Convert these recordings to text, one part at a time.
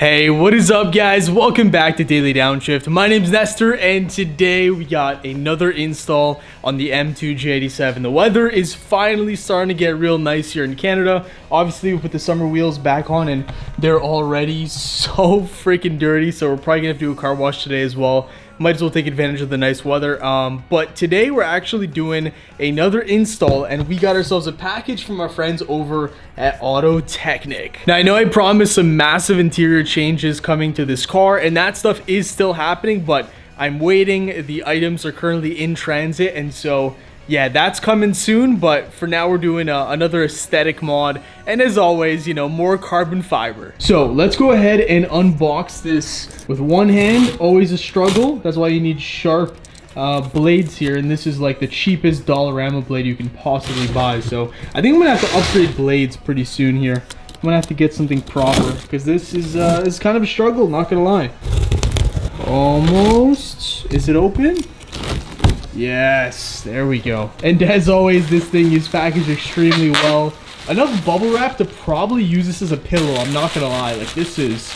Hey, what is up guys? Welcome back to Daily Downshift. My name's Nestor and today we got another install on the M2J87. The weather is finally starting to get real nice here in Canada. Obviously we put the summer wheels back on and they're already so freaking dirty, so we're probably gonna have to do a car wash today as well. Might as well take advantage of the nice weather. But today we're actually doing another install and we got ourselves a package from our friends over at AutoTecknic. Now I know I promised some massive interior changes coming to this car and that stuff is still happening, but I'm waiting. The items are currently in transit, and so yeah, that's coming soon. But for now we're doing another aesthetic mod, and as always, you know, more carbon fiber. So let's go ahead and unbox this with one hand. Always a struggle. That's why you need sharp blades here, and this is like the cheapest Dollarama blade you can possibly buy. So I think I'm gonna have to upgrade blades pretty soon here. I'm gonna have to get something proper because this is kind of a struggle, not gonna lie. Almost. Is it open? Yes, there we go. And as always, this thing is packaged extremely well. Enough bubble wrap to probably use this as a pillow, I'm not gonna lie. Like this is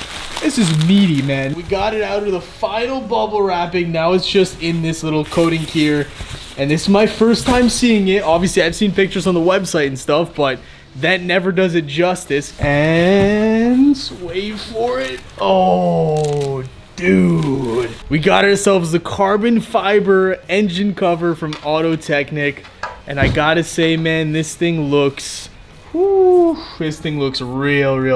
meaty, man. We got it out of the final bubble wrapping. Now it's just in this little coating here, and this is my first time seeing it. Obviously I've seen pictures on the website and stuff, but that never does it justice. And wait for it. Oh dude, we got ourselves the carbon fiber engine cover from AutoTecknic, and I gotta say, man, this thing looks real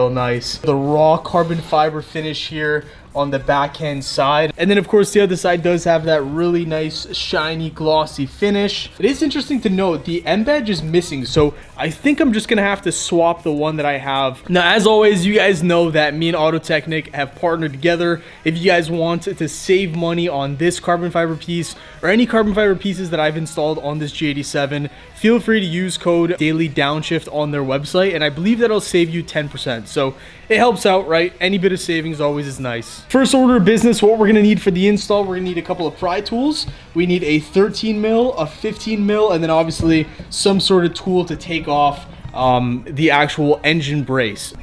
nice. The raw carbon fiber finish here on the backhand side, and then of course the other side does have that really nice shiny glossy finish. It is interesting to note the M badge is missing, so I think I'm just gonna have to swap the one that I have. Now as always, you guys know that me and AutoTecknic have partnered together. If you guys want to save money on this carbon fiber piece or any carbon fiber pieces that I've installed on this J87, feel free to use code Daily Downshift on their website, and I believe that'll save you 10%. So it helps out, right? Any bit of savings always is nice. First order of business, what we're gonna need for the install, we're gonna need a couple of pry tools. We need a 13 mil, a 15 mil, and then obviously some sort of tool to take off the actual engine brace.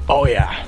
Oh yeah.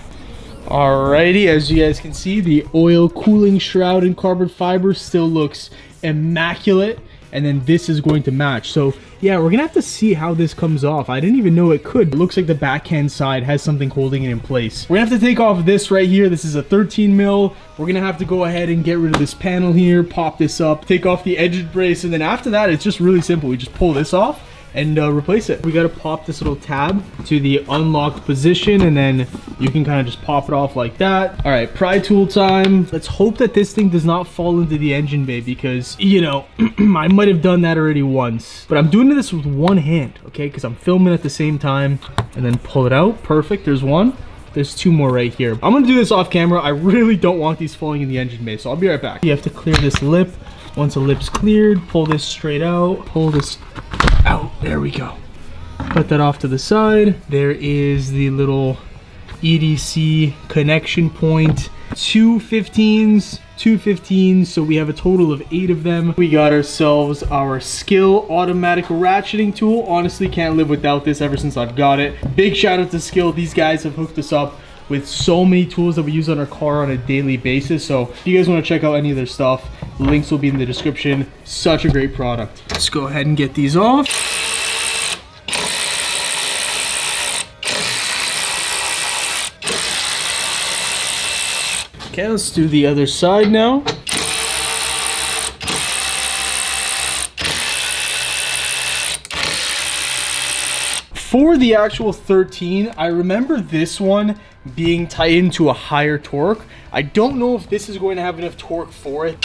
Alrighty, as you guys can see, the oil cooling shroud in carbon fiber still looks immaculate, and then this is going to match. So yeah, we're gonna have to see how this comes off. I didn't even know it could. It looks like the backhand side has something holding it in place. We're gonna have to take off this right here. This is a 13 mil. We're gonna have to go ahead and get rid of this panel here, pop this up, take off the engine brace, and then after that, it's just really simple. We just pull this off and replace it. We gotta pop this little tab to the unlocked position, and then you can kind of just pop it off like that. All right, pry tool time. Let's hope that this thing does not fall into the engine bay, because, you know, I might have done that already once. But I'm doing this with one hand, okay? Because I'm filming at the same time, and then pull it out. Perfect, there's one. There's two more right here. I'm gonna do this off camera. I really don't want these falling in the engine bay, so I'll be right back. You have to clear this lip. Once the lip's cleared, pull this straight out, pull this out. There we go. Put that off to the side. There is the little EDC connection point. Two 15s, so we have a total of 8 of them. We got ourselves our Skil automatic ratcheting tool. Honestly, can't live without this ever since I've got it. Big shout out to Skil. These guys have hooked us up with so many tools that we use on our car on a daily basis. So if you guys want to check out any of their stuff, links will be in the description. Such a great product. Let's go ahead and get these off. Okay, let's do the other side now. For the actual 13, I remember this one being tightened to a higher torque. I don't know if this is going to have enough torque for it.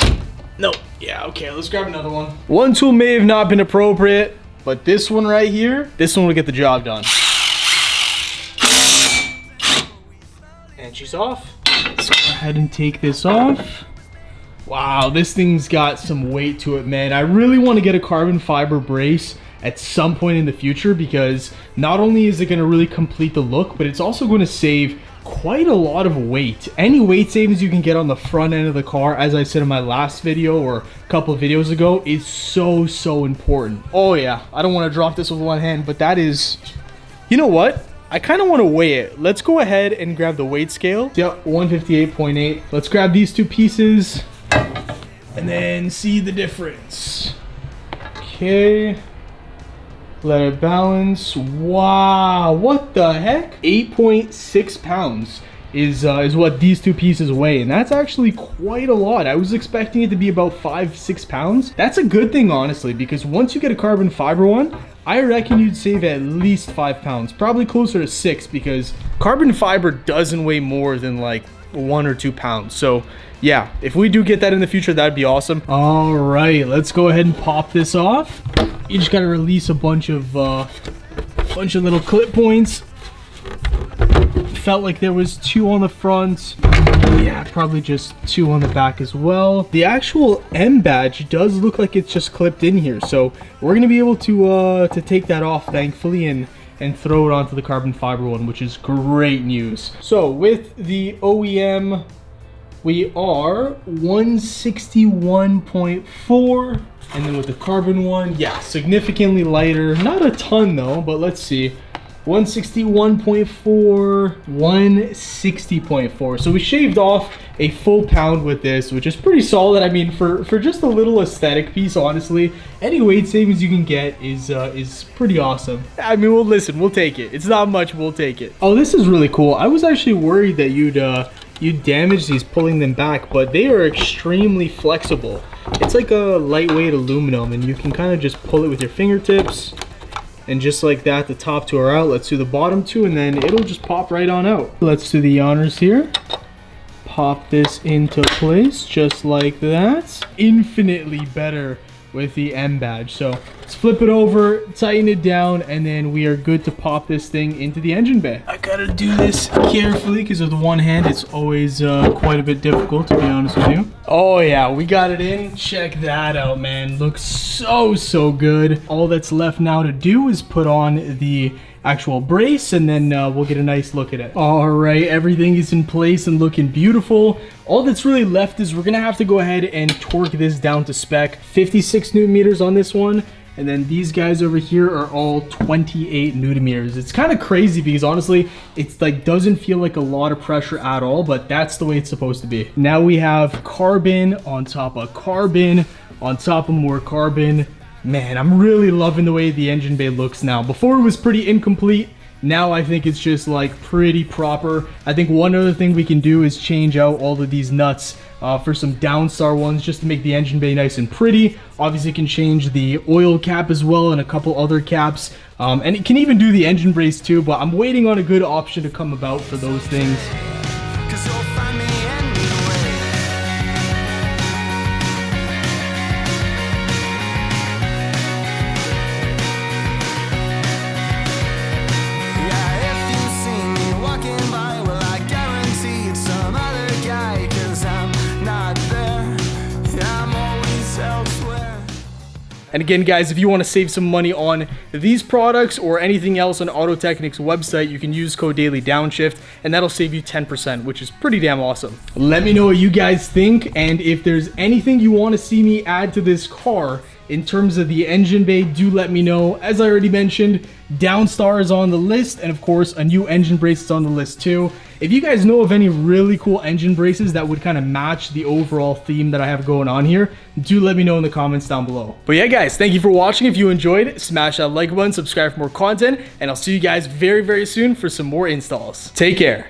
No, yeah, okay, let's grab another one. One tool may have not been appropriate, but this one right here, this one will get the job done. And she's off. Let's go ahead and take this off. Wow, this thing's got some weight to it, man. I really want to get a carbon fiber brace at some point in the future, because not only is it going to really complete the look, but it's also going to save quite a lot of weight. Any weight savings you can get on the front end of the car, as I said in my last video or a couple of videos ago, is so important. Oh yeah, I don't want to drop this with one hand, but that is, you know what? I kind of want to weigh it. Let's go ahead and grab the weight scale. Yep, 158.8. Let's grab these two pieces and then see the difference. Okay. Let it balance. Wow, what the heck? 8.6 pounds is what these two pieces weigh, and that's actually quite a lot. I was expecting it to be about 5-6 pounds. That's a good thing, honestly, because once you get a carbon fiber one, I reckon you'd save at least 5 pounds, probably closer to 6, because carbon fiber doesn't weigh more than like 1 or 2 pounds. So yeah, if we do get that in the future, that'd be awesome. All right, let's go ahead and pop this off. You just gotta release a bunch of little clip points. Felt like there was 2 on the front. Yeah, probably just 2 on the back as well. The actual M badge does look like it's just clipped in here, so we're gonna be able to take that off, thankfully, and throw it onto the carbon fiber one, which is great news. So with the OEM, we are 161.4, and then with the carbon one, yeah, significantly lighter. Not a ton though, but let's see. 161.4, 160.4. So we shaved off a full pound with this, which is pretty solid. I mean, for just a little aesthetic piece, honestly, any weight savings you can get is pretty awesome. I mean, we'll take it. It's not much, we'll take it. Oh, this is really cool. I was actually worried that you'd damage these pulling them back, but they are extremely flexible. It's like a lightweight aluminum, and you can kind of just pull it with your fingertips. And just like that, the top 2 are out. Let's do the bottom 2, and then it'll just pop right on out. Let's do the honors here. Pop this into place just like that. Infinitely better with the M badge. So let's flip it over, tighten it down, and then we are good to pop this thing into the engine bay. I gotta do this carefully because with one hand it's always quite a bit difficult, to be honest with you. Oh yeah, we got it in. Check that out, man. Looks so good. All that's left now to do is put on the actual brace, and then we'll get a nice look at it. All right, everything is in place and looking beautiful. All that's really left is we're gonna have to go ahead and torque this down to spec. 56 newton meters on this one, and then these guys over here are all 28 newton meters. It's kind of crazy because honestly, it's like doesn't feel like a lot of pressure at all, but that's the way it's supposed to be. Now we have carbon on top of carbon on top of more carbon. Man, I'm really loving the way the engine bay looks now. Before it was pretty incomplete. Now I think it's just like pretty proper. I think one other thing we can do is change out all of these nuts for some Downstar ones just to make the engine bay nice and pretty. Obviously, you can change the oil cap as well and a couple other caps. And it can even do the engine brace too, but I'm waiting on a good option to come about for those things. And again, guys, if you want to save some money on these products or anything else on AutoTecknic's website, you can use code DailyDownshift, and that'll save you 10%, which is pretty damn awesome. Let me know what you guys think, and if there's anything you want to see me add to this car in terms of the engine bay, do let me know. As I already mentioned, Downstar is on the list, and of course, a new engine brace is on the list too. If you guys know of any really cool engine braces that would kind of match the overall theme that I have going on here, do let me know in the comments down below. But yeah, guys, thank you for watching. If you enjoyed, smash that like button, subscribe for more content, and I'll see you guys very, very soon for some more installs. Take care.